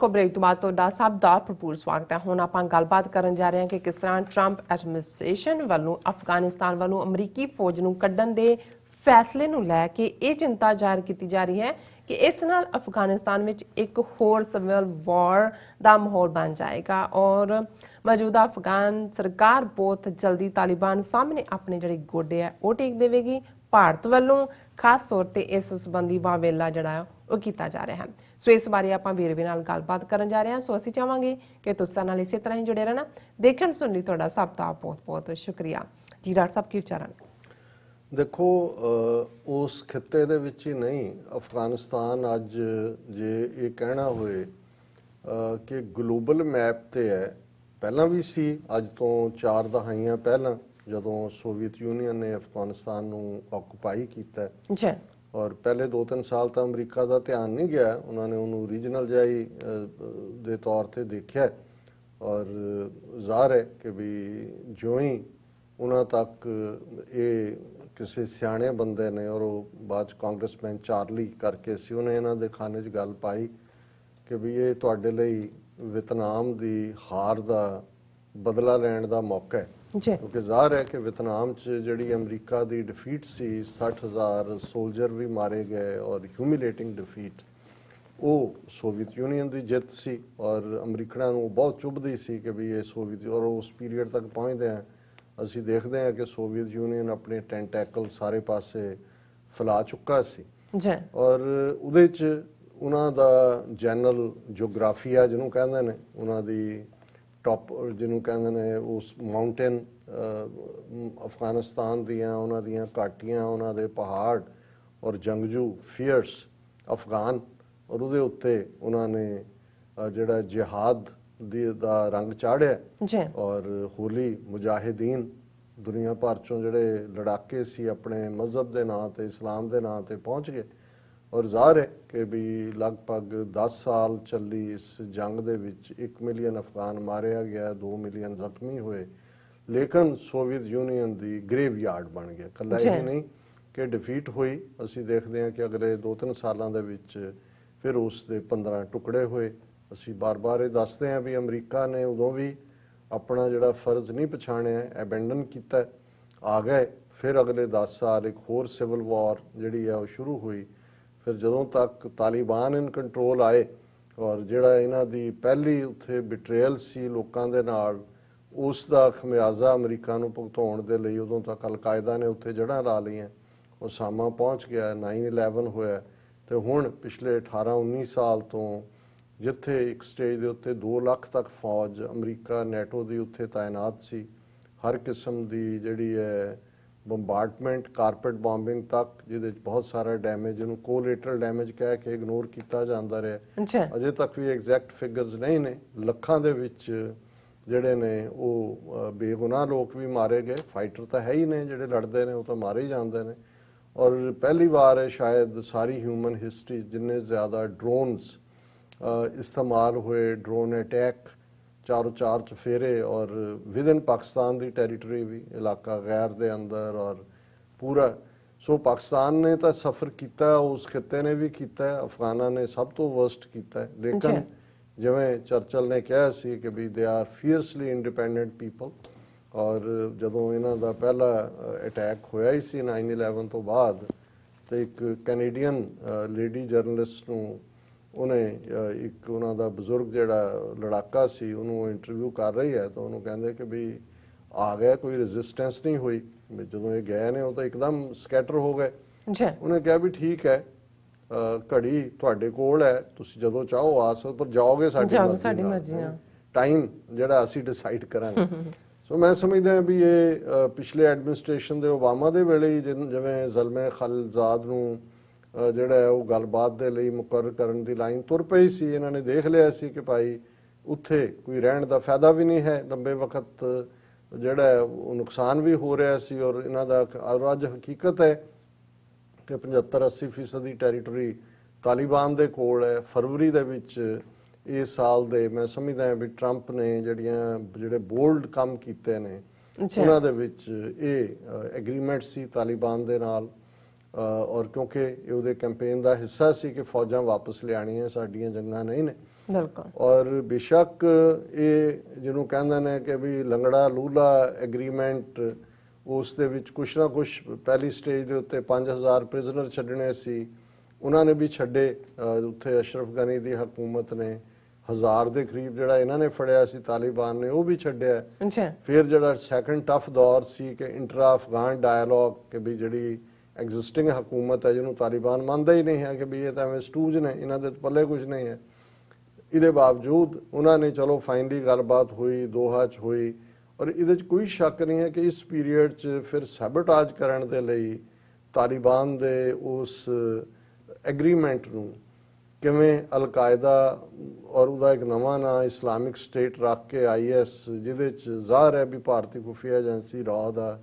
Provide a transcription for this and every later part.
ਦਰਸ਼ਕੋ, break ਤੋਂ ਬਾਅਦ ਤੁਹਾਡਾ ਸਭ ਦਾ ਭਰਪੂਰ ਸਵਾਗਤ ਹੈ। ਹੁਣ ਆਪਾਂ ਗੱਲਬਾਤ ਕਰਨ ਜਾ ਰਹੇ ਹਾਂ ਕਿ ਕਿਸ ਤਰ੍ਹਾਂ ਟਰੰਪ ਐਡਮਿਨਿਸਟ੍ਰੇਸ਼ਨ ਵੱਲੋਂ ਅਫਗਾਨਿਸਤਾਨ ਵੱਲੋਂ ਅਮਰੀਕੀ ਫੌਜ ਨੂੰ ਕੱਢਣ ਦੇ ਫੈਸਲੇ ਨੂੰ ਲੈ ਕੇ ਇਹ ਚਿੰਤਾ ਜ਼ਾਹਿਰ ਕੀਤੀ ਜਾ ਰਹੀ ਹੈ ਕਿ ਇਸ ਨਾਲ ਅਫਗਾਨਿਸਤਾਨ ਵਿੱਚ ਇੱਕ ਹੋਰ ਸਿਵਲ ਵਾਰ ਦਾ ਮਾਹੌਲ ਬਣ ਜਾਏਗਾ ਔਰ ਮੌਜੂਦਾ ਅਫਗਾਨ ਸਰਕਾਰ ਬਹੁਤ ਜਲਦੀ ਤਾਲਿਬਾਨ ਸਾਹਮਣੇ ਆਪਣੇ ਜਿਹੜੇ ਗੋਡੇ ਹੈ ਉਹ ਟੇਕ ਦੇਵੇਗੀ। ਭਾਰਤ ਵੱਲੋਂ ਖਾਸ ਤੌਰ ਤੇ ਇਸ ਸੰਬੰਧੀ ਵਾਵੇਲਾ ਜਿਹੜਾ ਉਹ ਕੀਤਾ ਜਾ ਰਿਹਾ ਹੈ। ਸੋ ਇਸ ਬਾਰੇ ਆਪਾਂ ਵੇਰਵੇ ਨਾਲ ਗੱਲਬਾਤ ਕਰਨ ਜਾ ਰਹੇ ਹਾਂ। ਸੋ ਅਸੀਂ ਚਾਹਾਂਗੇ ਕਿ ਤੁਸੀਂ ਨਾਲ ਇਸੇ ਤਰ੍ਹਾਂ ਹੀ ਜੁੜੇ ਰਹਿਣਾ। ਦੇਖਣ ਸੁਣਨ ਲਈ ਤੁਹਾਡਾ ਸਭ ਦਾ ਬਹੁਤ ਬਹੁਤ ਸ਼ੁਕਰੀਆ ਜੀ। ਡਾਕਟਰ ਸਾਹਿਬ ਕੀ ਵਿਚਾਰ ਹਨ? देखो, उस खिते दे विच ही नहीं, अफगानिस्तान अज जे ये कहना होए कि ग्लोबल मैप ते है, पहला भी सी, अज तो 4 दहाइयां पहला जदों सोवियत यूनियन ने अफगानिस्तान नूं ऑक्यूपाई कीता है और पहले 2-3 साल तो अमरीका का ध्यान नहीं गया, उन्होंने उन्होंने रीजनल जाई दे तौर पर देखा और ज़ाहिर है कि भी जो ही उन्होंने तक ये किसी सियाणे बंदे ने और बाद कांग्रेसमैन चार्ली करके सी उन्हें इन्हों के खाने च गल पाई कि भी ये तुहाडे लई वियतनाम की हार का बदला लैण का मौका है, क्योंकि ज़ाहिर है कि वियतनाम च जिहड़ी अमरीका की डिफीट सी, 60,000 सोल्जर भी मारे गए और ह्यूमिलेटिंग डिफीट, वो सोवियत यूनीयन की जित सी और अमरीकना नूं बहुत चुभदी सी कि भी ये सोवियत और उस पीरीयड तक पहुँचते हैं ਅਸੀਂ ਦੇਖਦੇ ਹਾਂ कि सोवियत यूनियन अपने ਟੈਂਟੈਕਲ ਸਾਰੇ ਪਾਸੇ ਫੈਲਾ ਚੁੱਕਾ ਸੀ ਔਰ ਉਹਦੇ ਚ ਉਹਨਾਂ ਦਾ ਜਨਰਲ ਜੀਓਗ੍ਰਾਫੀਆ ਜਿਹਨੂੰ ਕਹਿੰਦੇ ਨੇ, ਉਹਨਾਂ ਦੀ ਟੌਪ ਜਿਹਨੂੰ ਕਹਿੰਦੇ ਨੇ, ਉਸ ਮਾਊਂਟੇਨ ਅਫਗਾਨਿਸਤਾਨ ਦੀਆਂ ਉਹਨਾਂ ਦੀਆਂ ਘਾਟੀਆਂ, ਉਹਨਾਂ ਦੇ ਪਹਾੜ ਔਰ ਜੰਗਜੂ ਫੀਅਰਸ ਅਫਗਾਨ ਔਰ ਉਹਦੇ ਉੱਤੇ ਉਹਨਾਂ ਨੇ ਜਿਹੜਾ ਜਿਹਾਦ ਦਾ रंग चाढ़िया और होली मुजाहिदीन दुनिया भर चों जिहड़े लड़ाके सी अपने मजहब के नां ते इस्लाम के नां ते पहुँच गए और ज़ाहिर है कि भी लगभग 10 साल चली इस जंग दे विच 1 मिलियन अफगान मारिया गया, 2 मिलियन जख्मी हुए, लेकिन सोवियत यूनीयन की ग्रेव यार्ड बन गया। कल्ला यही नहीं कि डिफीट हुई, असी देखते हैं कि अगले 2-3 सालों के विच फिर उसके 15 टुकड़े हुए। ਅਸੀਂ ਬਾਰ-ਬਾਰ ਇਹ ਦੱਸਦੇ ਹਾਂ ਵੀ ਅਮਰੀਕਾ ਨੇ ਉਦੋਂ ਵੀ ਆਪਣਾ ਜਿਹੜਾ ਫਰਜ਼ ਨਹੀਂ ਪਛਾਣਿਆ, ਐਬੈਂਡਨ ਕੀਤਾ, ਆ ਗਏ। ਫਿਰ ਅਗਲੇ 10 ਸਾਲ ਇੱਕ ਹੋਰ ਸਿਵਲ ਵਾਰ ਜਿਹੜੀ ਆ ਉਹ ਸ਼ੁਰੂ ਹੋਈ। ਫਿਰ ਜਦੋਂ ਤੱਕ ਤਾਲਿਬਾਨ ਇਨ ਕੰਟਰੋਲ ਆਏ ਔਰ ਜਿਹੜਾ ਇਹਨਾਂ ਦੀ ਪਹਿਲੀ ਉੱਥੇ ਬਿਟਰੇਅਲ ਸੀ ਲੋਕਾਂ ਦੇ ਨਾਲ, ਉਸ ਦਾ ਖਮਿਆਜ਼ਾ ਅਮਰੀਕਾ ਨੂੰ ਭੁਗਤਾਉਣ ਦੇ ਲਈ ਉਦੋਂ ਤੱਕ ਅਲ-ਕਾਇਦਾ ਨੇ ਉੱਥੇ ਜੜ੍ਹਾਂ ਲਾ ਲਈਆਂ, ਉਸਾਮਾ ਪਹੁੰਚ ਗਿਆ, 9/11 ਹੋਇਆ ਅਤੇ ਹੁਣ ਪਿਛਲੇ 18-19 ਸਾਲ ਤੋਂ जिथे एक स्टेज के उत्ते 2 लाख तक फौज अमरीका नैटो की उत्थे तैनात सी, हर किस्म की जिहड़ी है ਬੰਬਾਰਡਮੈਂਟ, ਕਾਰਪੇਟ ਬੌਂਬਿੰਗ तक जिहदे बहुत सारा डैमेज, जिन्हों कोलेटरल डैमेज कह के इग्नोर किया जाता रहा। अजे तक भी एग्जैक्ट फिगर्स नहीं ने, लखां दे विच जिहड़े ने वो बेगुनाह लोग भी मारे गए। फाइटर तो है ही ने, जिहड़े लड़ते हैं वो तो मारे ही जाते हैं और पहली बार है शायद सारी ह्यूमन हिस्टरी जिन्ने ज़्यादा ड्रोन्स इस्तेमाल हुए, ड्रोन अटैक चारों 4 चफेरे और विद इन पाकिस्तान की टैरीटरी भी, इलाका गैर दे अंदर और पूरा। सो पाकिस्तान ने तो सफ़र किया, उस खिते ने भी किया, अफगाना ने सब तो वर्स्ट किया, लेकिन जिवें चर्चिल ने कहा सी कि भी they are fiercely independent people. और जदों इन्हां दा पहला अटैक होया ही सी 9/11 तो बाद, तो एक कैनेडियन लेडी जर्नलिस्ट नूं उन्हें एक उन्हों का बजुर्ग जोड़ा लड़ाका सी उन्होंने इंटरव्यू कर रही है तो उन्होंने कहते कि भी आ गया, कोई रजिस्टेंस नहीं हुई। जो ये गए ने तो एकदम स्कैटर हो गए। उन्हें कहा भी ठीक है, घड़ी तुहाडे कोल है, तुसीं जदों चाहो आ सकते, पर जाओगे साडी मर्जी, टाइम जिहड़ा असीं डिसाइड करांगे। सो मैं समझदा भी ये पिछले एडमिनिस्ट्रेशन दे ओबामा दे वेले ही जिवें ज़ल्मे खालिलज़ाद नूं ਜਿਹੜਾ ਉਹ ਗੱਲਬਾਤ ਦੇ ਲਈ ਮੁਕਰਰ ਕਰਨ ਦੀ ਲਾਈਨ ਤੁਰ ਪਈ ਸੀ। ਇਹਨਾਂ ਨੇ ਦੇਖ ਲਿਆ ਸੀ ਕਿ ਭਾਈ ਉੱਥੇ ਕੋਈ ਰਹਿਣ ਦਾ ਫਾਇਦਾ ਵੀ ਨਹੀਂ ਹੈ, ਲੰਬੇ ਵਕਤ ਜਿਹੜਾ ਉਹ ਨੁਕਸਾਨ ਵੀ ਹੋ ਰਿਹਾ ਸੀ ਔਰ ਇਹਨਾਂ ਦਾ ਅੱਜ ਹਕੀਕਤ ਹੈ ਕਿ 75-80% ਦੀ ਟੈਰੀਟਰੀ ਤਾਲਿਬਾਨ ਦੇ ਕੋਲ ਹੈ। ਫਰਵਰੀ ਦੇ ਵਿੱਚ ਇਸ ਸਾਲ ਦੇ ਮੈਂ ਸਮਝਦਾ ਹਾਂ ਵੀ ਟਰੰਪ ਨੇ ਜਿਹੜੇ ਬੋਲਡ ਕੰਮ ਕੀਤੇ ਨੇ ਉਹਨਾਂ ਦੇ ਵਿੱਚ ਇਹ ਐਗਰੀਮੈਂਟ ਸੀ ਤਾਲਿਬਾਨ ਦੇ ਨਾਲ ਔਰ ਕਿਉਂਕਿ ਇਹ ਉਹਦੇ ਕੈਂਪੇਨ ਦਾ ਹਿੱਸਾ ਸੀ ਕਿ ਫੌਜਾਂ ਵਾਪਸ ਲਿਆਣੀਆਂ, ਸਾਡੀਆਂ ਜੰਗਾਂ ਨਹੀਂ ਨੇ। ਬਿਲਕੁਲ। ਔਰ ਬੇਸ਼ੱਕ ਇਹ ਜਿਹਨੂੰ ਕਹਿੰਦੇ ਨੇ ਕਿ ਵੀ ਲੰਗੜਾ ਲੂਲਾ ਐਗਰੀਮੈਂਟ, ਉਸ ਦੇ ਵਿੱਚ ਕੁਛ ਨਾ ਕੁਛ ਪਹਿਲੀ ਸਟੇਜ ਦੇ ਉੱਤੇ 5000 ਪ੍ਰਿਜ਼ਨਰ ਛੱਡਣੇ ਸੀ, ਉਹਨਾਂ ਨੇ ਵੀ ਛੱਡੇ। ਉੱਥੇ ਅਸ਼ਰਫ ਗਨੀ ਦੀ ਹਕੂਮਤ ਨੇ 1000 ਦੇ ਕਰੀਬ ਜਿਹੜਾ ਇਹਨਾਂ ਨੇ ਫੜਿਆ ਸੀ ਤਾਲਿਬਾਨ ਨੇ, ਉਹ ਵੀ ਛੱਡਿਆ। ਅੱਛਾ। ਫਿਰ ਜਿਹੜਾ ਸੈਕੰਡ ਟਫ ਦੌਰ ਸੀ ਕਿ ਇੰਟਰਾ ਅਫਗਾਨ ਡਾਇਲੋਗ, ਕਿ ਵੀ ਜਿਹੜੀ ਐਗਜ਼ਿਸਟਿੰਗ ਹਕੂਮਤ ਹੈ ਜਿਹਨੂੰ ਤਾਲਿਬਾਨ ਮੰਨਦਾ ਹੀ ਨਹੀਂ ਹੈ ਕਿ ਵੀ ਇਹ ਤਾਂ ਐਵੇਂ ਸਟੂਜ ਨੇ, ਇਹਨਾਂ ਦੇ ਪੱਲੇ ਕੁਝ ਨਹੀਂ ਹੈ, ਇਹਦੇ ਬਾਵਜੂਦ ਉਹਨਾਂ ਨੇ ਚਲੋ ਫਾਈਨਲੀ ਗੱਲਬਾਤ ਹੋਈ, ਦੋਹਾ 'ਚ ਹੋਈ। ਔਰ ਇਹਦੇ 'ਚ ਕੋਈ ਸ਼ੱਕ ਨਹੀਂ ਹੈ ਕਿ ਇਸ ਪੀਰੀਅਡ 'ਚ ਫਿਰ ਸੈਬੋਟਾਜ ਕਰਨ ਦੇ ਲਈ ਤਾਲਿਬਾਨ ਦੇ ਉਸ ਐਗਰੀਮੈਂਟ ਨੂੰ ਕਿਵੇਂ ਅਲ-ਕਾਇਦਾ ਔਰ ਉਹਦਾ ਇੱਕ ਨਵਾਂ ਨਾਂ ਇਸਲਾਮਿਕ ਸਟੇਟ ਰੱਖ ਕੇ IS, ਜਿਹਦੇ 'ਚ ਜ਼ਾਹਰ ਹੈ ਵੀ ਭਾਰਤੀ ਖੁਫੀਆ ਏਜੰਸੀ ਰਾਅ ਦਾ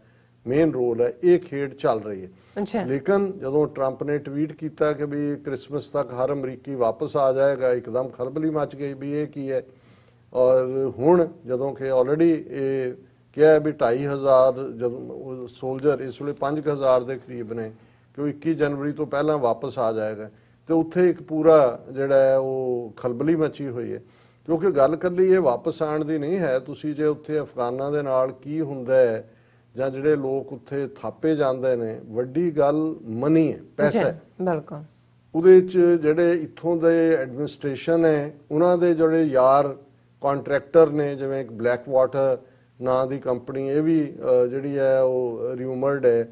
ਮੇਨ ਰੋਲ ਹੈ, ਇਹ ਖੇਡ ਚੱਲ ਰਹੀ ਹੈ। ਲੇਕਿਨ ਜਦੋਂ ਟਰੰਪ ਨੇ ਟਵੀਟ ਕੀਤਾ ਕਿ ਵੀ ਕ੍ਰਿਸਮਸ ਤੱਕ ਹਰ ਅਮਰੀਕੀ ਵਾਪਸ ਆ ਜਾਏਗਾ, ਇੱਕਦਮ ਖਲਬਲੀ ਮਚ ਗਈ ਵੀ ਇਹ ਕੀ ਹੈ। ਔਰ ਹੁਣ ਜਦੋਂ ਕਿ ਆਲਰੇਡੀ ਇਹ ਕਿਹਾ ਵੀ 2500 ਜਦੋਂ ਸੋਲਜਰ ਇਸ ਵੇਲੇ 5000 ਦੇ ਕਰੀਬ ਨੇ ਕਿ ਉਹ 21 ਜਨਵਰੀ ਤੋਂ ਪਹਿਲਾਂ ਵਾਪਸ ਆ ਜਾਏਗਾ, ਤੇ ਉੱਥੇ ਇੱਕ ਪੂਰਾ ਜਿਹੜਾ ਹੈ ਉਹ ਖਲਬਲੀ ਮਚੀ ਹੋਈ ਹੈ। ਕਿਉਂਕਿ ਗੱਲ ਇਕੱਲੀ ਇਹ ਵਾਪਸ ਆਉਣ ਦੀ ਨਹੀਂ ਹੈ। ਤੁਸੀਂ ਜੇ ਉੱਥੇ ਅਫਗਾਨਾਂ ਦੇ ਨਾਲ ਕੀ ਹੁੰਦਾ ਹੈ ਜਾਂ ਜਿਹੜੇ ਲੋਕ ਉੱਥੇ ਥਾਪੇ ਜਾਂਦੇ ਨੇ, ਵੱਡੀ ਗੱਲ ਮਨੀ ਹੈ, ਪੈਸਾ ਹੈ। ਬਿਲਕੁਲ। ਉਹਦੇ 'ਚ ਜਿਹੜੇ ਇੱਥੋਂ ਦੇ ਐਡਮਿਨਿਸਟ੍ਰੇਸ਼ਨ ਹੈ, ਉਹਨਾਂ ਦੇ ਜਿਹੜੇ ਯਾਰ ਕੰਟਰੈਕਟਰ ਨੇ, ਜਿਵੇਂ ਇੱਕ ਬਲੈਕ ਵਾਟਰ ਨਾਂ ਦੀ ਕੰਪਨੀ, ਇਹ ਵੀ ਜਿਹੜੀ ਹੈ ਉਹ ਰਿਊਮਰਡ ਹੈ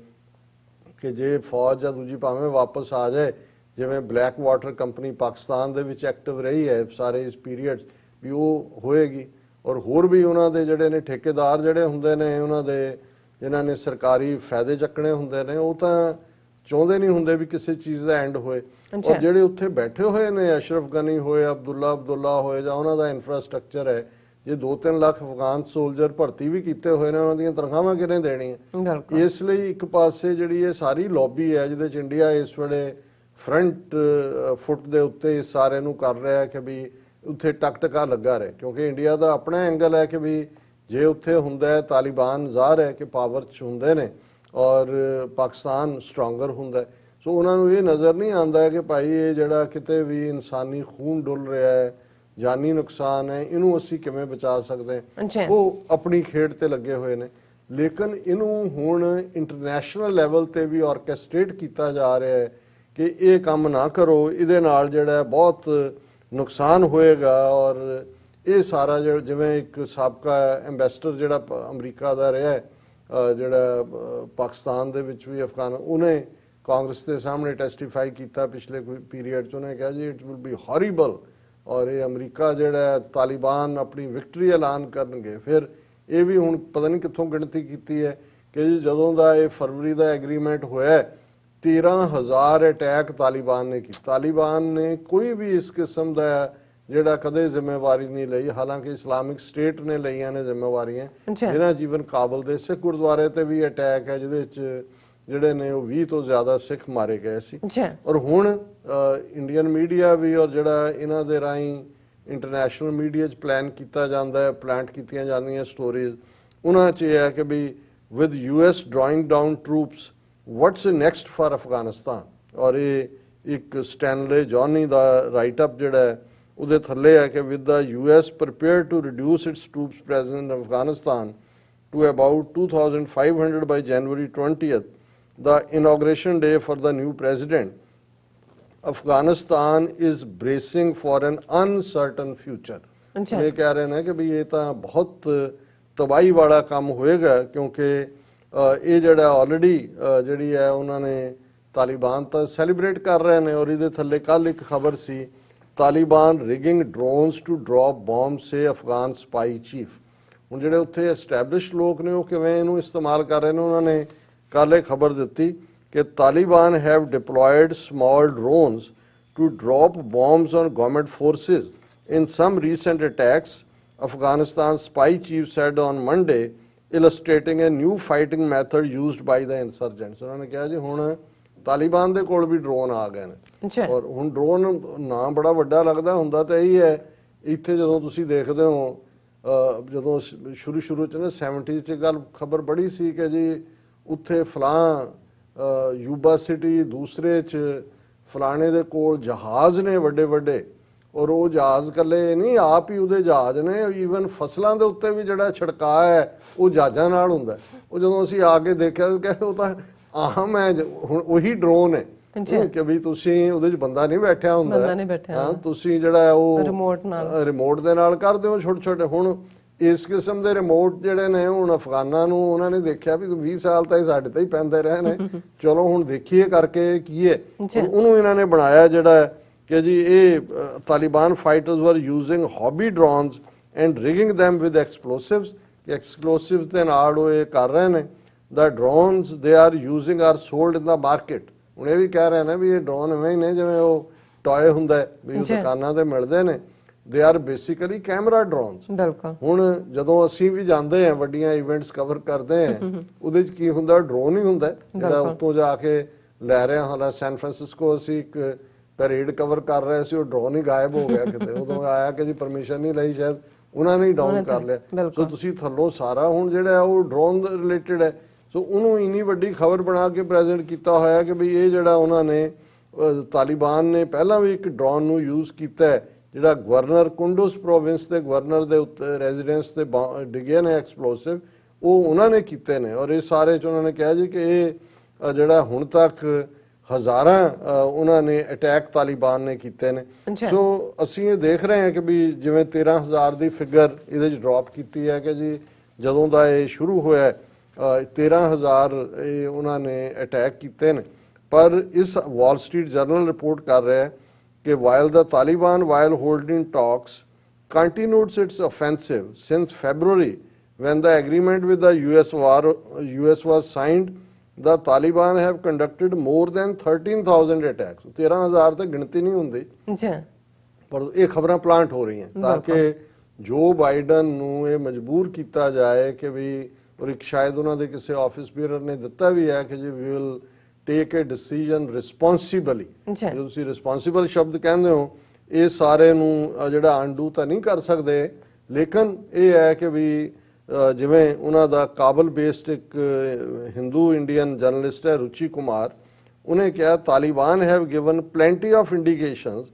ਕਿ ਜੇ ਫੌਜ ਜਾਂ ਦੂਜੀ ਭਾਵੇਂ ਵਾਪਸ ਆ ਜਾਏ, ਜਿਵੇਂ ਬਲੈਕ ਵਾਟਰ ਕੰਪਨੀ ਪਾਕਿਸਤਾਨ ਦੇ ਵਿੱਚ ਐਕਟਿਵ ਰਹੀ ਹੈ ਸਾਰੇ ਇਸ ਪੀਰੀਅਡ ਵੀ, ਉਹ ਹੋਏਗੀ। ਔਰ ਹੋਰ ਵੀ ਉਹਨਾਂ ਦੇ ਜਿਹੜੇ ਨੇ ਠੇਕੇਦਾਰ ਜਿਹੜੇ ਹੁੰਦੇ ਨੇ, ਉਹਨਾਂ ਦੇ ਜਿਨ੍ਹਾਂ ਨੇ ਸਰਕਾਰੀ ਫਾਇਦੇ ਚੱਕਣੇ ਹੁੰਦੇ ਨੇ, ਉਹ ਤਾਂ ਚਾਹੁੰਦੇ ਨਹੀਂ ਹੁੰਦੇ ਵੀ ਕਿਸੇ ਚੀਜ਼ ਦਾ ਐਂਡ ਹੋਏ। ਔਰ ਜਿਹੜੇ ਉੱਥੇ ਬੈਠੇ ਹੋਏ ਨੇ, ਅਸ਼ਰਫ ਗਨੀ ਹੋਏ, ਅਬਦੁੱਲਾ ਹੋਏ, ਜਾਂ ਉਹਨਾਂ ਦਾ ਇਨਫਰਾਸਟ੍ਰਕਚਰ ਹੈ, ਜੇ 2-3 ਲੱਖ ਅਫਗਾਨ ਸੋਲਜਰ ਭਰਤੀ ਵੀ ਕੀਤੇ ਹੋਏ ਨੇ, ਉਹਨਾਂ ਦੀਆਂ ਤਨਖਾਹਾਂ ਕਿਹਨੇ ਦੇਣੀਆਂ? ਇਸ ਲਈ ਇੱਕ ਪਾਸੇ ਜਿਹੜੀ ਇਹ ਸਾਰੀ ਲੌਬੀ ਹੈ ਜਿਹਦੇ 'ਚ ਇੰਡੀਆ ਇਸ ਵੇਲੇ ਫਰੰਟ ਫੁੱਟ ਦੇ ਉੱਤੇ ਇਸ ਸਾਰੇ ਨੂੰ ਕਰ ਰਿਹਾ ਕਿ ਵੀ ਉੱਥੇ ਟਕਟਕਾ ਲੱਗਾ ਰਹੇ, ਕਿਉਂਕਿ ਇੰਡੀਆ ਦਾ ਆਪਣਾ ਐਂਗਲ ਹੈ ਕਿ ਵੀ ਜੇ ਉੱਥੇ ਹੁੰਦਾ ਹੈ ਤਾਲਿਬਾਨ ਜ਼ਾਹਰ ਹੈ ਕਿ ਪਾਵਰ 'ਚ ਹੁੰਦੇ ਨੇ ਔਰ ਪਾਕਿਸਤਾਨ ਸਟਰੋਂਗਰ ਹੁੰਦਾ। ਸੋ ਉਹਨਾਂ ਨੂੰ ਇਹ ਨਜ਼ਰ ਨਹੀਂ ਆਉਂਦਾ ਹੈ ਕਿ ਭਾਈ ਇਹ ਜਿਹੜਾ ਕਿਤੇ ਵੀ ਇਨਸਾਨੀ ਖੂਨ ਡੁੱਲ ਰਿਹਾ ਹੈ, ਜਾਨੀ ਨੁਕਸਾਨ ਹੈ, ਇਹਨੂੰ ਅਸੀਂ ਕਿਵੇਂ ਬਚਾ ਸਕਦੇ ਹਾਂ। ਉਹ ਆਪਣੀ ਖੇਡ ਤੇ ਲੱਗੇ ਹੋਏ ਨੇ। ਲੇਕਿਨ ਇਹਨੂੰ ਹੁਣ ਇੰਟਰਨੈਸ਼ਨਲ ਲੈਵਲ ਤੇ ਵੀ ਆਰਕੈਸਟ੍ਰੇਟ ਕੀਤਾ ਜਾ ਰਿਹਾ ਹੈ ਕਿ ਇਹ ਕੰਮ ਨਾ ਕਰੋ, ਇਹਦੇ ਨਾਲ ਜਿਹੜਾ ਬਹੁਤ ਨੁਕਸਾਨ ਹੋਏਗਾ। ਔਰ ਇਹ ਸਾਰਾ ਜਿਵੇਂ ਇੱਕ ਸਾਬਕਾ ਐਂਬੈਸਡਰ ਜਿਹੜਾ ਅਮਰੀਕਾ ਦਾ ਰਿਹਾ ਹੈ, ਜਿਹੜਾ ਪਾਕਿਸਤਾਨ ਦੇ ਵਿੱਚ ਵੀ ਅਫਗਾਨ, ਉਹਨੇ ਕਾਂਗਰਸ ਦੇ ਸਾਹਮਣੇ ਟੈਸਟੀਫਾਈ ਕੀਤਾ ਪਿਛਲੇ ਕੋਈ ਪੀਰੀਅਡ 'ਚ, ਉਹਨੇ ਕਿਹਾ ਜੀ ਇਟ ਵਿਲ ਬੀ ਹੌਰੀਬਲ, ਔਰ ਇਹ ਅਮਰੀਕਾ ਜਿਹੜਾ ਤਾਲਿਬਾਨ ਆਪਣੀ ਵਿਕਟਰੀ ਐਲਾਨ ਕਰਨਗੇ। ਫਿਰ ਇਹ ਵੀ ਹੁਣ ਪਤਾ ਨਹੀਂ ਕਿੱਥੋਂ ਗਿਣਤੀ ਕੀਤੀ ਹੈ ਕਿ ਜਦੋਂ ਦਾ ਇਹ ਫਰਵਰੀ ਦਾ ਐਗਰੀਮੈਂਟ ਹੋਇਆ, 13,000 ਅਟੈਕ ਤਾਲਿਬਾਨ ਨੇ ਕੀਤੇ। ਤਾਲਿਬਾਨ ਨੇ ਕੋਈ ਵੀ ਇਸ ਕਿਸਮ ਦਾ ਜਿਹੜਾ ਕਦੇ ਜ਼ਿੰਮੇਵਾਰੀ ਨਹੀਂ ਲਈ, ਹਾਲਾਂਕਿ ਇਸਲਾਮਿਕ ਸਟੇਟ ਨੇ ਲਈਆਂ ਨੇ ਜ਼ਿੰਮੇਵਾਰੀਆਂ। ਜਿਹੜਾ ਜੀਵਨ ਕਾਬਲ ਦੇ ਸਿੱਖ ਗੁਰਦੁਆਰੇ ਤੇ ਵੀ ਅਟੈਕ ਹੈ, ਜਿਹਦੇ 'ਚ ਜਿਹੜੇ ਨੇ ਉਹ 20 ਤੋਂ ਜ਼ਿਆਦਾ ਸਿੱਖ ਮਾਰੇ ਗਏ ਸੀ। ਔਰ ਹੁਣ ਇੰਡੀਅਨ ਮੀਡੀਆ ਵੀ ਔਰ ਜਿਹੜਾ ਇਹਨਾਂ ਦੇ ਰਾਹੀਂ ਇੰਟਰਨੈਸ਼ਨਲ ਮੀਡੀਆ 'ਚ ਪਲਾਨ ਕੀਤਾ ਜਾਂਦਾ ਹੈ, ਪਲਾਂਟ ਕੀਤੀਆਂ ਜਾਂਦੀਆਂ ਸਟੋਰੀਜ਼, ਉਹਨਾਂ 'ਚ ਇਹ ਹੈ ਕਿ ਵੀ with US drawing down troops what's next for Afghanistan। ਔਰ ਇਹ ਇੱਕ ਸਟੈਨਲੇ ਜੌਨੀ ਦਾ ਰਾਈਟ ਅਪ ਜਿਹੜਾ ਹੈ ਉਹਦੇ ਥੱਲੇ ਹੈ ਕਿ with the US prepared to reduce its troops presence in Afghanistan to about 2,500 by January 20th, the inauguration day for the new president, Afghanistan is bracing for an uncertain future। ਇਹ ਕਹਿ ਰਹੇ ਨੇ ਕਿ ਵੀ ਇਹ ਤਾਂ ਬਹੁਤ ਤਬਾਹੀ ਵਾਲਾ ਕੰਮ ਹੋਏਗਾ, ਕਿਉਂਕਿ ਇਹ ਜਿਹੜਾ ਆਲਰੇਡੀ ਜਿਹੜੀ ਹੈ ਉਹਨਾਂ ਨੇ ਤਾਲਿਬਾਨ ਤਾਂ ਸੈਲੀਬ੍ਰੇਟ ਕਰ ਰਹੇ ਨੇ। ਔਰ ਇਹਦੇ ਥੱਲੇ ਕੱਲ ਇੱਕ ਖਬਰ ਸੀ, Taliban rigging drones to drop bomb says Afghan spy chief. ਹੁਣ ਜਿਹੜੇ ਉੱਥੇ ਐਸਟੈਬਲਿਸ਼ ਲੋਕ ਨੇ ਉਹ ਕਿਵੇਂ ਇਹਨੂੰ ਇਸਤੇਮਾਲ ਕਰ ਰਹੇ ਨੇ, ਉਹਨਾਂ ਨੇ ਕੱਲ ਇਹ ਖਬਰ ਦਿੱਤੀ ਕਿ Taliban have deployed small drones to drop bombs on government forces in some recent attacks, Afghanistan spy chief said on Monday, illustrating a new fighting method used by the insurgents। ਉਹਨਾਂ ਨੇ ਕਿਹਾ ਜੀ ਹੁਣ ਤਾਲਿਬਾਨ ਦੇ ਕੋਲ ਵੀ ਡਰੋਨ ਆ ਗਏ ਨੇ। ਔਰ ਹੁਣ ਡਰੋਨ ਨਾਂ ਬੜਾ ਵੱਡਾ ਲੱਗਦਾ, ਹੁੰਦਾ ਤਾਂ ਇਹੀ ਹੈ। ਇੱਥੇ ਜਦੋਂ ਤੁਸੀਂ ਦੇਖਦੇ ਹੋ, ਜਦੋਂ ਸ਼ੁਰੂ 'ਚ ਨਾ 70s 'ਚ ਗੱਲ ਖਬਰ ਬੜੀ ਸੀ ਕਿ ਜੀ ਉੱਥੇ ਫਲਾਂ ਯੂਬਾ ਸਿਟੀ, ਦੂਸਰੇ 'ਚ ਫਲਾਣੇ ਦੇ ਕੋਲ ਜਹਾਜ਼ ਨੇ ਵੱਡੇ ਵੱਡੇ, ਔਰ ਉਹ ਜਹਾਜ਼ ਇਕੱਲੇ ਨਹੀਂ, ਆਪ ਹੀ ਉਹਦੇ ਜਹਾਜ਼ ਨੇ। ਈਵਨ ਫਸਲਾਂ ਦੇ ਉੱਤੇ ਵੀ ਜਿਹੜਾ ਛਿੜਕਾਅ ਹੈ ਉਹ ਜਹਾਜ਼ਾਂ ਨਾਲ ਹੁੰਦਾ। ਉਹ ਜਦੋਂ ਅਸੀਂ ਆ ਕੇ ਦੇਖਿਆ ਉਹ ਤਾਂ ਆਮ ਹੈ, ਹੁਣ ਉਹੀ ਡਰੋਨ ਹੈ ਕਿ ਵੀ ਤੁਸੀਂ ਉਹਦੇ 'ਚ ਬੰਦਾ ਨਹੀਂ ਬੈਠਿਆ ਹੁੰਦਾ, ਹਾਂ ਤੁਸੀਂ ਜਿਹੜਾ ਉਹ ਰਿਮੋਟ ਦੇ ਨਾਲ ਕਰਦੇ ਹੋ ਛੋਟੇ ਛੋਟੇ। ਹੁਣ ਇਸ ਕਿਸਮ ਦੇ ਰਿਮੋਟ ਜਿਹੜੇ ਨੇ ਹੁਣ ਅਫਗਾਨਾਂ ਨੂੰ ਉਹਨਾਂ ਨੇ ਦੇਖਿਆ ਵੀ 20 ਸਾਲ ਤਾਂ ਇਹ ਸਾਡੇ ਤੇ ਹੀ ਪੈਂਦੇ ਰਹੇ ਨੇ, ਚਲੋ ਹੁਣ ਦੇਖੀਏ ਕਰਕੇ ਕੀ ਹੈ। ਉਹਨੂੰ ਇਹਨਾਂ ਨੇ ਬਣਾਇਆ ਜਿਹੜਾ ਕਿ ਜੀ ਇਹ Taliban fighters were using hobby drones and rigging them with explosives, ਕਿ ਐਕਸਪਲੋਸਿਵਸ ਦੇ ਨਾਲ ਉਹ ਇਹ ਕਰ ਰਹੇ ਨੇ। the drones they are using are sold in the market। ਹੁਣ ਇਹ ਵੀ ਕਹਿ ਰਹੇ ਨੇ ਵੀ ਇਹ ਡਰੋਨ ਐਵੇਂ ਹੀ ਨੇ ਜਿਵੇਂ ਉਹ ਟੌਏ ਹੁੰਦਾ ਵੀ ਦੁਕਾਨਾਂ ਤੇ ਮਿਲਦੇ ਨੇ। they are basically camera drones। ਬਿਲਕੁਲ। ਹੁਣ ਜਦੋਂ ਅਸੀਂ ਵੀ ਜਾਂਦੇ ਹਾਂ ਵੱਡੀਆਂ ਇਵੈਂਟਸ ਕਵਰ ਕਰਦੇ ਹਾਂ, ਉਹਦੇ 'ਚ ਕੀ ਹੁੰਦਾ, ਡਰੋਨ ਹੀ ਹੁੰਦਾ ਜਿਹੜਾ ਉੱਤੋਂ ਜਾ ਕੇ ਲੈ ਰਿਹਾ। ਹਾਲਾ ਸੈਨ ਫਰਾਂਸਿਸਕੋ ਅਸੀਂ ਇੱਕ ਪੈਰੇਡ ਕਵਰ ਕਰ ਰਹੇ ਸੀ, ਉਹ ਡਰੋਨ ਹੀ ਗਾਇਬ ਹੋ ਗਿਆ ਕਿਤੇ। ਉਦੋਂ ਆਇਆ ਕਿ ਜੀ ਪਰਮਿਸ਼ਨ ਨਹੀਂ ਲਈ, ਸ਼ਾਇਦ ਉਹਨਾਂ ਨੇ ਹੀ ਡਾਊਨ ਕਰ ਲਿਆ। ਸੋ ਤੁਸੀਂ ਥੱਲੋਂ ਸਾਰਾ ਹੁਣ ਜਿਹੜਾ ਉਹ ਡਰੋਨ ਰਿਲੇਟਡ ਹੈ। ਸੋ ਉਹਨੂੰ ਇੰਨੀ ਵੱਡੀ ਖਬਰ ਬਣਾ ਕੇ ਪ੍ਰੈਜ਼ੈਂਟ ਕੀਤਾ ਹੋਇਆ ਕਿ ਵੀ ਇਹ ਜਿਹੜਾ ਉਹਨਾਂ ਨੇ ਤਾਲਿਬਾਨ ਨੇ ਪਹਿਲਾਂ ਵੀ ਇੱਕ ਡਰੋਨ ਨੂੰ ਯੂਜ਼ ਕੀਤਾ ਹੈ, ਜਿਹੜਾ ਗਵਰਨਰ ਕੁੰਡੂਜ਼ ਪ੍ਰੋਵਿੰਸ ਦੇ ਗਵਰਨਰ ਦੇ ਉੱਤੇ ਰੈਜ਼ੀਡੈਂਸ ਤੇ ਡਿੱਗੇ ਨੇ ਐਕਸਪਲੋਸਿਵ, ਉਹ ਉਹਨਾਂ ਨੇ ਕੀਤੇ ਨੇ। ਔਰ ਇਹ ਸਾਰੇ 'ਚ ਉਹਨਾਂ ਨੇ ਕਿਹਾ ਜੀ ਕਿ ਇਹ ਜਿਹੜਾ ਹੁਣ ਤੱਕ ਹਜ਼ਾਰਾਂ ਉਹਨਾਂ ਨੇ ਅਟੈਕ ਤਾਲਿਬਾਨ ਨੇ ਕੀਤੇ ਨੇ। ਸੋ ਅਸੀਂ ਇਹ ਦੇਖ ਰਹੇ ਹਾਂ ਕਿ ਵੀ ਜਿਵੇਂ 13,000 ਦੀ ਫਿਗਰ ਇਹਦੇ 'ਚ ਡ੍ਰੌਪ ਕੀਤੀ ਹੈ ਕਿ ਜੀ ਜਦੋਂ ਦਾ ਇਹ ਸ਼ੁਰੂ ਹੋਇਆ 13,000 ਇਹ ਉਹਨਾਂ ਨੇ ਅਟੈਕ ਕੀਤੇ ਨੇ। ਪਰ ਇਸ ਵਾਲ ਸਟਰੀਟ ਜਰਨਲ ਰਿਪੋਰਟ ਕਰ ਰਿਹਾ ਹੈ ਕਿ while the Taliban, while holding talks, continued its offensive since February when the agreement with the US was signed, the Taliban have conducted more than 13,000 attacks। 13,000 ਤਾਂ ਗਿਣਤੀ ਨਹੀਂ ਹੁੰਦੀ ਪਰ ਇਹ ਖਬਰਾਂ ਪਲਾਂਟ ਹੋ ਰਹੀਆਂ ਤਾਂ ਕਿ ਜੋ ਬਾਈਡਨ ਨੂੰ ਇਹ ਮਜਬੂਰ ਕੀਤਾ ਜਾਏ ਕਿ ਵੀ, ਔਰ ਇੱਕ ਸ਼ਾਇਦ ਉਹਨਾਂ ਦੇ ਕਿਸੇ ਆਫਿਸ ਬੀਅਰਰ ਨੇ ਦਿੱਤਾ ਵੀ ਹੈ ਕਿ ਜੀ we will take A decision ਰਿਸਪੌਂਸਿਬਲੀ। ਜਦੋਂ ਤੁਸੀਂ ਰਿਸਪੌਂਸਿਬਲ ਸ਼ਬਦ ਕਹਿੰਦੇ ਹੋ, ਇਹ ਸਾਰੇ ਨੂੰ ਜਿਹੜਾ ਅਨਡੂ ਤਾਂ ਨਹੀਂ ਕਰ ਸਕਦੇ, ਲੇਕਿਨ ਇਹ ਹੈ ਕਿ ਵੀ ਜਿਵੇਂ ਉਹਨਾਂ ਦਾ ਕਾਬਲ ਬੇਸਡ ਇੱਕ ਹਿੰਦੂ ਇੰਡੀਅਨ ਜਰਨਲਿਸਟ ਹੈ ਰੁਚੀ ਕੁਮਾਰ, ਉਹਨੇ ਕਿਹਾ Taliban have given plenty of indications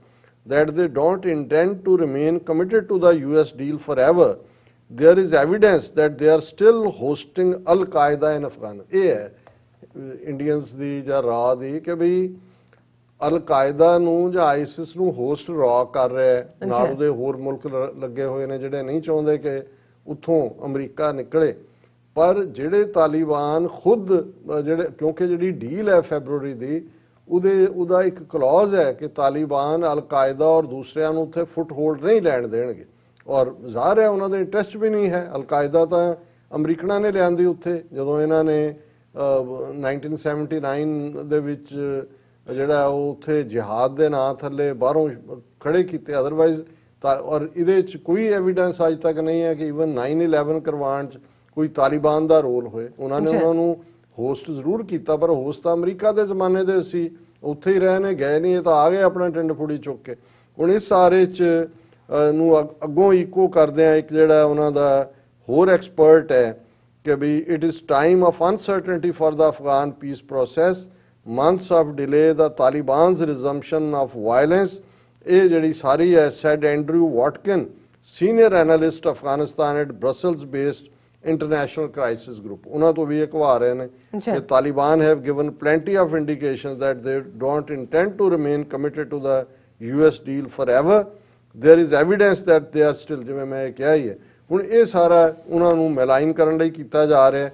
that they don't intend to remain committed to the US deal forever. There is evidence that they are still hosting Al-Qaeda in Afghanistan। ਇਹ ਹੈ Indians ਦੀ ਜਾਂ ਰਾਹ ਦੀ ਕਿ ਵੀ Al Qaeda ਨੂੰ ਜਾਂ ਆਈਸਿਸ ਨੂੰ ਹੋਸਟ ਰਾ ਕਰ ਰਿਹਾ ਹੈ, ਨਾਲ ਉਹਦੇ ਹੋਰ ਮੁਲਕ ਲੱਗੇ ਹੋਏ ਨੇ ਜਿਹੜੇ ਨਹੀਂ ਚਾਹੁੰਦੇ ਕਿ ਉੱਥੋਂ ਅਮਰੀਕਾ ਨਿਕਲੇ। ਪਰ ਜਿਹੜੇ ਤਾਲਿਬਾਨ ਖੁਦ ਜਿਹੜੇ, ਕਿਉਂਕਿ ਜਿਹੜੀ ਡੀਲ ਹੈ ਫੈਬਰੂਰੀ ਦੀ, ਉਹਦਾ ਇੱਕ ਕਲੌਜ਼ ਹੈ ਕਿ ਤਾਲਿਬਾਨ ਅਲ-ਕਾਇਦਾ ਔਰ ਦੂਸਰਿਆਂ ਨੂੰ ਉੱਥੇ ਫੁੱਟ ਹੋਲਡ ਨਹੀਂ ਲੈਣ ਦੇਣਗੇ। ਔਰ ਜ਼ਾਹਰ ਹੈ ਉਹਨਾਂ ਦੇ ਇੰਟਰਸਟ ਵੀ ਨਹੀਂ ਹੈ। ਅਲ-ਕਾਇਦਾ ਤਾਂ ਅਮਰੀਕਨਾਂ ਨੇ ਲਿਆਂਦੀ ਉੱਥੇ ਜਦੋਂ ਇਹਨਾਂ ਨੇ 1979 ਦੇ ਵਿੱਚ ਜਿਹੜਾ ਉਹ ਉੱਥੇ ਜਿਹਾਦ ਦੇ ਨਾਂ ਥੱਲੇ ਬਾਹਰੋਂ ਖੜੇ ਕੀਤੇ। ਅਦਰਵਾਈਜ਼ ਔਰ ਇਹਦੇ 'ਚ ਕੋਈ ਐਵੀਡੈਂਸ ਅੱਜ ਤੱਕ ਨਹੀਂ ਹੈ ਕਿ ਈਵਨ 9/11 ਕਰਵਾਉਣ 'ਚ ਕੋਈ ਤਾਲਿਬਾਨ ਦਾ ਰੋਲ ਹੋਏ। ਉਹਨਾਂ ਨੇ ਉਹਨਾਂ ਨੂੰ ਹੋਸਟ ਜ਼ਰੂਰ ਕੀਤਾ, ਪਰ ਹੋਸਟ ਤਾਂ ਅਮਰੀਕਾ ਦੇ ਜ਼ਮਾਨੇ ਦੇ ਸੀ, ਉੱਥੇ ਹੀ ਰਹੇ ਨੇ, ਗਏ ਨਹੀਂ। ਇਹ ਤਾਂ ਆ ਗਏ ਆਪਣਾ ਟਿੰਡ ਫੁੜੀ ਚੁੱਕ ਕੇ। ਹੁਣ ਇਸ ਸਾਰੇ 'ਚ ਨੂੰ ਅੱਗੋਂ ਇਕੋ ਕਰਦੇ ਆ ਇੱਕ ਜਿਹੜਾ ਉਹਨਾਂ ਦਾ ਹੋਰ ਐਕਸਪਰਟ ਹੈ ਕਿ ਵੀ it is time of uncertainty for the Afghan peace process, months of delay the Taliban's resumption of violence. ਇਹ ਜਿਹੜੀ ਸਾਰੀ ਹੈ said Andrew Watkin, senior analyst Afghanistan at Brussels based international crisis group, ਉਹਨਾਂ ਤੋਂ ਵੀ ਇਹ ਕਹਾ ਰਹੇ ਨੇ ਕਿ Taliban have given plenty of indications that they don't intend to remain committed to the US deal forever. There is evidence that they are still, ਜਿਵੇਂ ਮੈਂ ਕਿਹਾ ਹੀ ਹੈ। ਹੁਣ ਇਹ ਸਾਰਾ ਉਹਨਾਂ ਨੂੰ ਮੈਲਾਈਨ ਕਰਨ ਲਈ ਕੀਤਾ ਜਾ ਰਿਹਾ।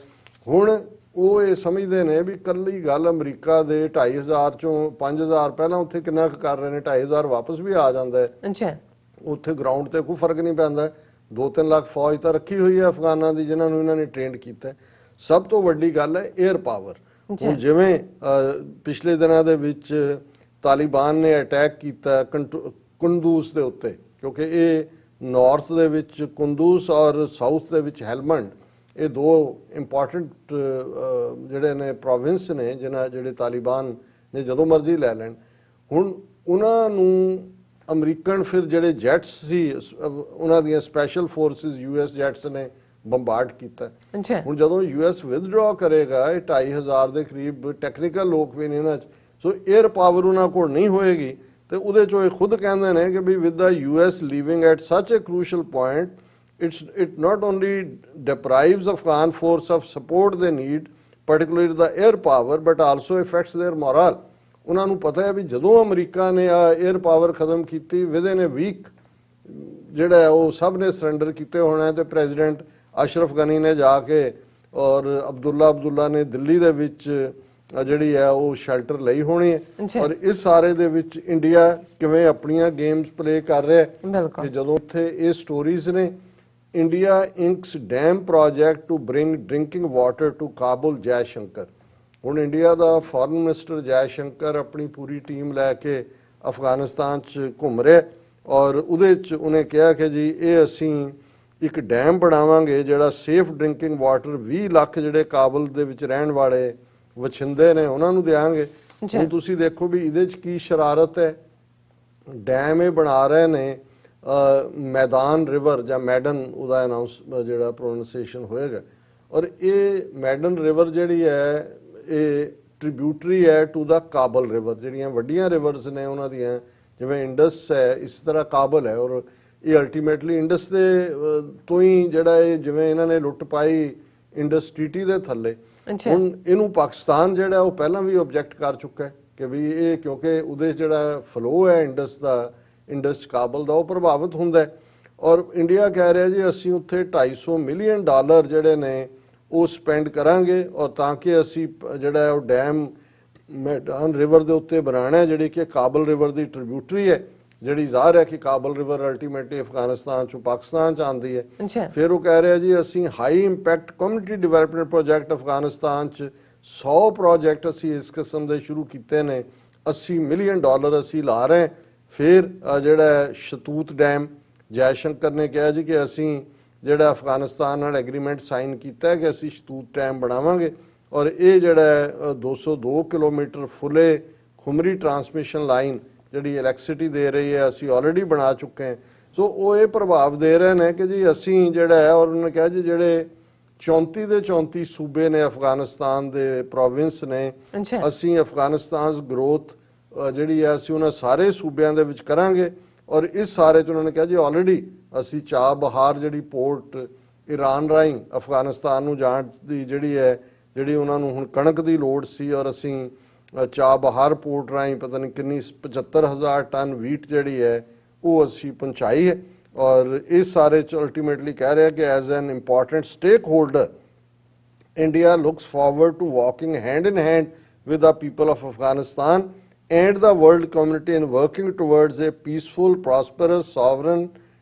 ਹੁਣ ਉਹ ਇਹ ਸਮਝਦੇ ਨੇ ਵੀ ਇਕੱਲੀ ਗੱਲ ਅਮਰੀਕਾ ਦੇ 2,500 ਚੋਂ 5,000 ਪਹਿਲਾਂ ਉੱਥੇ ਕਿੰਨਾ ਕੁ ਕਰ ਰਹੇ ਨੇ, 2,500 ਵਾਪਸ ਵੀ ਆ ਜਾਂਦਾ ਹੈ। ਉੱਥੇ ਗਰਾਊਂਡ ਤੇ ਕੋਈ ਫਰਕ ਨਹੀਂ ਪੈਂਦਾ। 2-3 ਲੱਖ ਫੌਜ ਤਾਂ ਰੱਖੀ ਹੋਈ ਹੈ ਅਫਗਾਨਾਂ ਦੀ ਜਿਨ੍ਹਾਂ ਨੂੰ ਇਹਨਾਂ ਨੇ ਟ੍ਰੇਨਡ ਕੀਤਾ। ਸਭ ਤੋਂ ਵੱਡੀ ਗੱਲ ਹੈ 에ਅਰ ਪਾਵਰ। ਹੁਣ ਜਿਵੇਂ ਪਿਛਲੇ ਦਿਨਾਂ ਦੇ ਵਿੱਚ ਤਾਲਿਬਾਨ ਨੇ ਅਟੈਕ ਕੀਤਾ ਕੁੰਦੂਜ਼ ਦੇ ਉੱਤੇ, ਕਿਉਂਕਿ ਇਹ ਨਾਰਥ ਦੇ ਵਿੱਚ ਕੁੰਦੂਜ਼ ਔਰ ਸਾਊਥ ਦੇ ਵਿੱਚ ਹੈਲਮੰਡ, ਇਹ ਦੋ ਇੰਪੋਰਟੈਂਟ ਜਿਹੜੇ ਨੇ ਪ੍ਰੋਵਿੰਸ ਨੇ ਜਿਹੜੇ ਤਾਲਿਬਾਨ ਨੇ ਜਦੋਂ ਮਰਜ਼ੀ ਲੈ ਲੈਣ। ਹੁਣ ਉਹਨਾਂ ਨੂੰ ਅਮਰੀਕਨ ਫਿਰ ਜਿਹੜੇ ਜੈਟਸ ਸੀ ਉਹਨਾਂ ਦੀਆਂ ਸਪੈਸ਼ਲ ਫੋਰਸਿਸ US ਜੈਟਸ ਨੇ ਬੰਬਾਰਡ ਕੀਤਾ। ਅੱਛਾ ਹੁਣ ਜਦੋਂ ਯੂਐਸ ਵਿਦਡਰਾ ਕਰੇਗਾ, ਇਹ 2500 ਦੇ ਕਰੀਬ ਟੈਕਨੀਕਲ ਲੋਕ ਵੀ ਨੇ ਇਹਨਾਂ 'ਚ, ਸੋ 에ਅਰ ਪਾਵਰ ਉਹਨਾਂ ਕੋਲ ਨਹੀਂ ਹੋਏਗੀ। ਤੇ ਉਹਦੇ 'ਚੋਂ ਇਹ ਖੁਦ ਕਹਿੰਦੇ ਨੇ ਕਿ ਵੀ with the US leaving at such a crucial point, it not only deprives Afghan force of support they need, particularly the air power, but also affects their morale. ਉਹਨਾਂ ਨੂੰ ਪਤਾ ਹੈ ਵੀ ਜਦੋਂ ਅਮਰੀਕਾ ਨੇ ਆ 에ਅਰ ਪਾਵਰ ਖਤਮ ਕੀਤੀ, within ਏ week ਜਿਹੜਾ ਉਹ ਸਭ ਨੇ ਸਰੈਂਡਰ ਕੀਤੇ ਹੋਣਾ। ਤੇ ਪ੍ਰੈਜ਼ੀਡੈਂਟ ਅਸ਼ਰਫ ਗਨੀ ਨੇ ਜਾ ਕੇ ਔਰ ਅਬਦੁੱਲਾ ਨੇ ਦਿੱਲੀ ਦੇ ਵਿੱਚ ਜਿਹੜੀ ਹੈ ਉਹ ਸ਼ੈਲਟਰ ਲਈ ਹੋਣੀ ਹੈ। ਔਰ ਇਸ ਸਾਰੇ ਦੇ ਵਿੱਚ ਇੰਡੀਆ ਕਿਵੇਂ ਆਪਣੀਆਂ ਗੇਮਸ ਪਲੇ ਕਰ ਰਿਹਾ ਹੈ। ਜਦੋਂ ਇੱਥੇ ਇਹ ਸਟੋਰੀਜ਼ ਨੇ, India inks dam project to bring drinking water to Kabul, Jaishankar. ਹੁਣ ਇੰਡੀਆ ਦਾ ਫੋਰਨ ਮਿਨਿਸਟਰ ਜੈ ਸ਼ੰਕਰ ਆਪਣੀ ਪੂਰੀ ਟੀਮ ਲੈ ਕੇ ਅਫਗਾਨਿਸਤਾਨ 'ਚ ਘੁੰਮ ਰਿਹਾ ਔਰ ਉਹਦੇ 'ਚ ਉਹਨੇ ਕਿਹਾ ਕਿ ਜੀ ਇਹ ਅਸੀਂ ਇੱਕ ਡੈਮ ਬਣਾਵਾਂਗੇ ਜਿਹੜਾ ਸੇਫ ਡਰਿੰਕਿੰਗ ਵਾਟਰ 20 ਲੱਖ ਜਿਹੜੇ ਕਾਬੁਲ ਦੇ ਵਿੱਚ ਰਹਿਣ ਵਾਲੇ ਵਛਿੰਦੇ ਨੇ ਉਹਨਾਂ ਨੂੰ ਦਿਆਂਗੇ। ਹੁਣ ਤੁਸੀਂ ਦੇਖੋ ਵੀ ਇਹਦੇ 'ਚ ਕੀ ਸ਼ਰਾਰਤ ਹੈ। ਡੈਮ ਇਹ ਬਣਾ ਰਹੇ ਨੇ ਮੈਦਾਨ ਰਿਵਰ ਜਾਂ ਮੈਡਨ, ਉਹਦਾ ਅਨਾਉਂਸ ਜਿਹੜਾ ਪ੍ਰੋਨਾਂਸੀਏਸ਼ਨ ਹੋਏਗਾ। ਔਰ ਇਹ ਮੈਡਨ ਰਿਵਰ ਜਿਹੜੀ ਹੈ ਇਹ ਟ੍ਰਿਬਿਊਟਰੀ ਹੈ ਟੂ ਦਾ ਕਾਬਲ ਰਿਵਰ। ਜਿਹੜੀਆਂ ਵੱਡੀਆਂ ਰਿਵਰਸ ਨੇ ਉਹਨਾਂ ਦੀਆਂ, ਜਿਵੇਂ ਇੰਡਸ ਹੈ, ਇਸ ਤਰ੍ਹਾਂ ਕਾਬਲ ਹੈ। ਔਰ ਇਹ ਅਲਟੀਮੇਟਲੀ ਇੰਡਸ ਦੇ ਤੋਂ ਹੀ ਜਿਹੜਾ ਇਹ ਜਿਵੇਂ ਇਹਨਾਂ ਨੇ ਲੁੱਟ ਪਾਈ ਇੰਡਸ ਟੀਟੀ ਦੇ ਥੱਲੇ। ਹੁਣ ਇਹਨੂੰ ਪਾਕਿਸਤਾਨ ਜਿਹੜਾ ਉਹ ਪਹਿਲਾਂ ਵੀ ਆਬਜੈਕਟ ਕਰ ਚੁੱਕਾ ਹੈ ਕਿ ਵੀ ਇਹ ਕਿਉਂਕਿ ਉਹਦੇ ਜਿਹੜਾ ਫਲੋ ਹੈ ਇੰਡਸ ਦਾ, ਇੰਡਸ ਕਾਬਲ ਦਾ, ਉਹ ਪ੍ਰਭਾਵਿਤ ਹੁੰਦਾ ਹੈ। ਔਰ ਇੰਡੀਆ ਕਹਿ ਰਿਹਾ ਜੀ ਅਸੀਂ ਉੱਥੇ $250 ਮਿਲੀਅਨ ਜਿਹੜੇ ਨੇ ਉਹ ਸਪੈਂਡ ਕਰਾਂਗੇ ਔਰ ਤਾਂ ਕਿ ਅਸੀਂ ਜਿਹੜਾ ਉਹ ਡੈਮ ਮੈਡਾਨ ਰਿਵਰ ਦੇ ਉੱਤੇ ਬਣਾਉਣਾ, ਜਿਹੜੀ ਕਿ ਕਾਬਲ ਰਿਵਰ ਦੀ ਟ੍ਰਿਬਿਊਟਰੀ ਹੈ, ਜਿਹੜੀ ਜ਼ਾਹਰ ਹੈ ਕਿ ਕਾਬਲ ਰਿਵਰ ਅਲਟੀਮੇਟਲੀ ਅਫਗਾਨਿਸਤਾਨ ਚੋਂ ਪਾਕਿਸਤਾਨ ਚ ਆਉਂਦੀ ਹੈ। ਫਿਰ ਉਹ ਕਹਿ ਰਿਹਾ ਜੀ ਅਸੀਂ high impact community development project Afghanistan ਚ 100 ਪ੍ਰੋਜੈਕਟ ਅਸੀਂ ਇਸ ਕਿਸਮ ਦੇ ਸ਼ੁਰੂ ਕੀਤੇ ਨੇ, $80 ਮਿਲੀਅਨ ਅਸੀਂ ਲਾ ਰਹੇ। ਫਿਰ ਜਿਹੜਾ ਸ਼ਤੂਤ ਡੈਮ, ਜੈ ਸ਼ੰਕਰ ਨੇ ਕਿਹਾ ਜੀ ਕਿ ਅਸੀਂ ਜਿਹੜਾ ਅਫਗਾਨਿਸਤਾਨ ਨਾਲ ਐਗਰੀਮੈਂਟ ਸਾਈਨ ਕੀਤਾ ਹੈ ਕਿ ਅਸੀਂ ਸ਼ਤੂਤ ਡੈਮ ਬਣਾਵਾਂਗੇ ਔਰ ਇਹ ਜਿਹੜਾ 202 ਕਿਲੋਮੀਟਰ ਫੁੱਲੇ ਖੁਮਰੀ ਟਰਾਂਸਮਿਸ਼ਨ ਲਾਈਨ ਜਿਹੜੀ ਇਲੈਕਟ੍ਰਿਸਿਟੀ ਦੇ ਰਹੀ ਹੈ ਅਸੀਂ ਆਲਰੇਡੀ ਬਣਾ ਚੁੱਕੇ ਹਾਂ। ਸੋ ਉਹ ਇਹ ਪ੍ਰਭਾਵ ਦੇ ਰਹੇ ਨੇ ਕਿ ਜੀ ਅਸੀਂ ਜਿਹੜਾ ਹੈ, ਔਰ ਉਹਨੇ ਕਿਹਾ ਜੀ ਜਿਹੜੇ 34 ਦੇ 34 ਸੂਬੇ ਨੇ ਅਫਗਾਨਿਸਤਾਨ ਦੇ ਪ੍ਰੋਵਿੰਸ ਨੇ, ਅਸੀਂ ਅਫਗਾਨਿਸਤਾਨ ਗਰੋਥ ਜਿਹੜੀ ਹੈ ਅਸੀਂ ਉਹਨਾਂ ਸਾਰੇ ਸੂਬਿਆਂ ਦੇ ਵਿੱਚ ਕਰਾਂਗੇ। ਔਰ ਇਸ ਸਾਰੇ 'ਚ ਉਹਨਾਂ ਨੇ ਕਿਹਾ ਜੀ ਆਲਰੇਡੀ ਅਸੀਂ ਚਾਬਹਾਰ ਜਿਹੜੀ ਪੋਰਟ ਈਰਾਨ ਰਾਹੀਂ ਅਫਗਾਨਿਸਤਾਨ ਨੂੰ ਜਾਣ ਦੀ ਜਿਹੜੀ ਉਹਨਾਂ ਨੂੰ ਹੁਣ ਕਣਕ ਦੀ ਲੋੜ ਸੀ ਔਰ ਅਸੀਂ ਚਾਬਹਾਰ ਪੋਰਟ ਰਾਹੀਂ ਪਤਾ ਨਹੀਂ ਕਿੰਨੀ 75,000 ਟਨ ਵੀਟ ਜਿਹੜੀ ਹੈ ਉਹ ਅਸੀਂ ਪਹੁੰਚਾਈ ਹੈ। ਔਰ ਇਸ ਸਾਰੇ 'ਚ ਅਲਟੀਮੇਟਲੀ ਕਹਿ ਰਿਹਾ ਕਿ as an important stakeholder India looks forward to walking hand in hand with the people of Afghanistan and the world community in working towards a peaceful, prosperous, sovereign,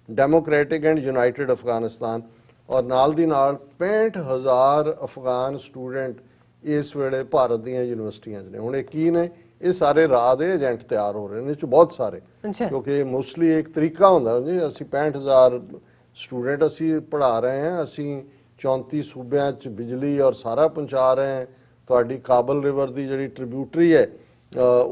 democratic and united Afghanistan। ਔਰ ਨਾਲ ਦੀ ਨਾਲ 65,000 Afghan student ਇਸ ਵੇਲੇ ਭਾਰਤ ਦੀਆਂ ਯੂਨੀਵਰਸਿਟੀਆਂ 'ਚ ਨੇ। ਹੁਣ ਇਹ ਕੀ ਨੇ? ਇਹ ਸਾਰੇ ਰਾਹ ਦੇ ਏਜੰਟ ਤਿਆਰ ਹੋ ਰਹੇ ਨੇ, ਇਹ 'ਚ ਬਹੁਤ ਸਾਰੇ, ਕਿਉਂਕਿ ਮੋਸਟਲੀ ਇੱਕ ਤਰੀਕਾ ਹੁੰਦਾ ਜੀ ਅਸੀਂ 65,000 ਸਟੂਡੈਂਟ ਅਸੀਂ ਪੜ੍ਹਾ ਰਹੇ ਹਾਂ, ਅਸੀਂ 34 ਸੂਬਿਆਂ 'ਚ ਬਿਜਲੀ ਔਰ ਸਾਰਾ ਪਹੁੰਚਾ ਰਹੇ ਹਾਂ। ਤੁਹਾਡੀ ਕਾਬਲ ਰਿਵਰ ਦੀ ਜਿਹੜੀ ਟ੍ਰਿਬਿਊਟਰੀ ਹੈ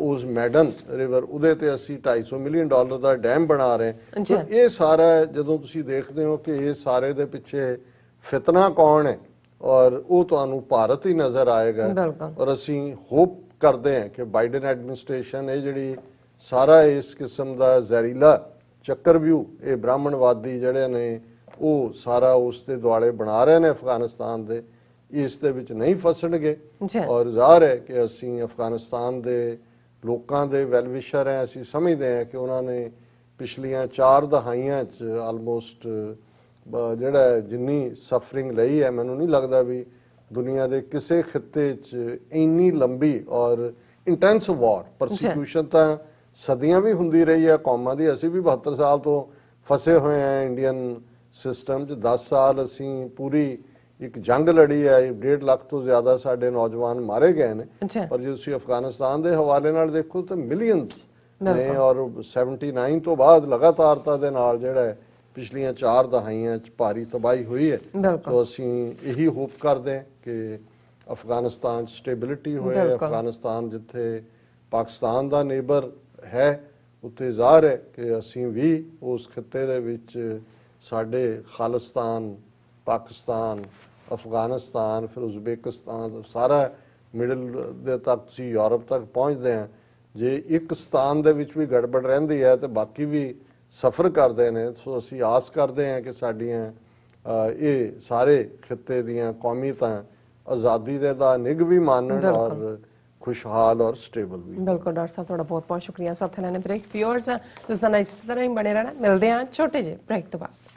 ਉਸ ਮੈਡਨ ਰਿਵਰ, ਉਹਦੇ ਤੇ ਅਸੀਂ $250 ਮਿਲੀਅਨ ਦਾ ਡੈਮ ਬਣਾ ਰਹੇ ਹਾਂ। ਇਹ ਸਾਰਾ ਜਦੋਂ ਤੁਸੀਂ ਦੇਖਦੇ ਹੋ ਕਿ ਇਹ ਸਾਰੇ ਦੇ ਪਿੱਛੇ ਫਿਤਨਾ ਕੌਣ ਹੈ ਔਰ ਉਹ ਤੁਹਾਨੂੰ ਭਾਰਤ ਹੀ ਨਜ਼ਰ ਆਏਗਾ। ਔਰ ਅਸੀਂ ਹੋਪ ਕਰਦੇ ਹਾਂ ਕਿ ਬਾਈਡਨ ਐਡਮਿਨਿਸਟ੍ਰੇਸ਼ਨ ਇਹ ਜਿਹੜੀ ਸਾਰਾ ਇਸ ਕਿਸਮ ਦਾ ਜ਼ਹਿਰੀਲਾ ਚੱਕਰਵਿਊਹ ਇਹ ਬ੍ਰਾਹਮਣਵਾਦੀ ਜਿਹੜੇ ਨੇ ਉਹ ਸਾਰਾ ਉਸ ਦੇ ਦੁਆਲੇ ਬਣਾ ਰਹੇ ਨੇ ਅਫਗਾਨਿਸਤਾਨ ਦੇ, ਇਸ ਦੇ ਵਿੱਚ ਨਹੀਂ ਫਸਣਗੇ। ਔਰ ਜ਼ਾਹਰ ਹੈ ਕਿ ਅਸੀਂ ਅਫਗਾਨਿਸਤਾਨ ਦੇ ਲੋਕਾਂ ਦੇ ਵੈਲਵਿਸ਼ਰ ਹੈ, ਅਸੀਂ ਸਮਝਦੇ ਹਾਂ ਕਿ ਉਹਨਾਂ ਨੇ ਪਿਛਲੀਆਂ 4 ਦਹਾਈਆਂ 'ਚ ਆਲਮੋਸਟ ਜਿਹੜਾ ਜਿੰਨੀ ਸਫਰਿੰਗ ਲਈ ਹੈ, ਮੈਨੂੰ ਨਹੀਂ ਲੱਗਦਾ ਵੀ ਦੁਨੀਆ ਦੇ ਕਿਸੇ ਖਿੱਤੇ 'ਚ ਇੰਨੀ ਲੰਬੀ ਔਰ ਇੰਟੈਂਸ ਵਾਰ ਪਰਸੀਕਿਊਸ਼ਨ ਤਾਂ ਸਦੀਆਂ ਵੀ ਹੁੰਦੀ ਰਹੀ ਹੈ ਕੌਮਾਂ ਦੀ। ਅਸੀਂ ਵੀ 72 ਸਾਲ ਤੋਂ ਫਸੇ ਹੋਏ ਹਾਂ ਇੰਡੀਅਨ ਸਿਸਟਮ 'ਚ। 10 ਸਾਲ ਅਸੀਂ ਪੂਰੀ ਇੱਕ ਜੰਗ ਲੜੀ ਹੈ, 1.5 ਲੱਖ ਤੋਂ ਜ਼ਿਆਦਾ ਸਾਡੇ ਨੌਜਵਾਨ ਮਾਰੇ ਗਏ ਨੇ। ਪਰ ਜੇ ਤੁਸੀਂ ਅਫਗਾਨਿਸਤਾਨ ਦੇ ਹਵਾਲੇ ਨਾਲ ਦੇਖੋ ਤਾਂ ਮਿਲੀਅਨਸ ਨੇ ਔਰ 79 ਤੋਂ ਬਾਅਦ ਲਗਾਤਾਰਤਾ ਦੇ ਨਾਲ ਜਿਹੜਾ ਪਿਛਲੀਆਂ 4 ਦਹਾਈਆਂ 'ਚ ਭਾਰੀ ਤਬਾਹੀ ਹੋਈ ਹੈ। ਤਾਂ ਅਸੀਂ ਇਹੀ ਹੋਪ ਕਰਦੇ ਹਾਂ ਕਿ ਅਫਗਾਨਿਸਤਾਨ 'ਚ ਸਟੇਬਿਲਿਟੀ ਹੋਏ। ਅਫਗਾਨਿਸਤਾਨ ਜਿੱਥੇ ਪਾਕਿਸਤਾਨ ਦਾ ਨੇਬਰ ਹੈ ਉੱਥੇ ਜ਼ਾਹਰ ਹੈ ਕਿ ਅਸੀਂ ਵੀ ਉਸ ਖਿੱਤੇ ਦੇ ਵਿੱਚ ਸਾਡੇ ਖਾਲਿਸਤਾਨ ਪਾਕਿਸਤਾਨ, ਅਫਗਾਨਿਸਤਾਨ, ਫਿਰ ਉਜ਼ਬੇਕਿਸਤਾਨ, ਸਾਰਾ ਮਿਡਲ ਦੇ ਤੱਕ ਤੁਸੀਂ ਯੂਰਪ ਤੱਕ ਪਹੁੰਚਦੇ ਆ। ਜੇ ਇੱਕ ਸਥਾਨ ਦੇ ਵਿੱਚ ਵੀ ਗੜਬੜ ਰਹਿੰਦੀ ਹੈ ਤੇ ਬਾਕੀ ਵੀ ਸਫਰ ਕਰਦੇ ਨੇ। ਸੋ ਅਸੀਂ ਆਸ ਕਰਦੇ ਹਾਂ ਕਿ ਸਾਡੀਆਂ ਇਹ ਸਾਰੇ ਖਿੱਤੇ ਦੀਆਂ ਕੌਮੀਅਤਾਂ ਆਜ਼ਾਦੀ ਦੇ ਦਾ ਨਿੱਘ ਵੀ ਮਾਨਣ ਔਰ ਖੁਸ਼ਹਾਲ ਔਰ ਸਟੇਬਲ ਵੀ। ਬਿਲਕੁਲ ਡਾਕਟਰ ਸਾਹਿਬ, ਤੁਹਾਡਾ ਬਹੁਤ ਬਹੁਤ ਸ਼ੁਕਰੀਆ। ਸਾਥ ਲੈਣੇ ਬ੍ਰੇਕ। ਵਿਊਅਰਸ ਤੁਸੀਂ ਇਸ ਤਰ੍ਹਾਂ ਹੀ ਬਣੇ ਰਹਿਣਾ। ਮਿਲਦੇ ਹਾਂ ਛੋਟੇ ਜਿਹੇ ਬ੍ਰੇਕ ਤੋਂ ਬਾਅਦ।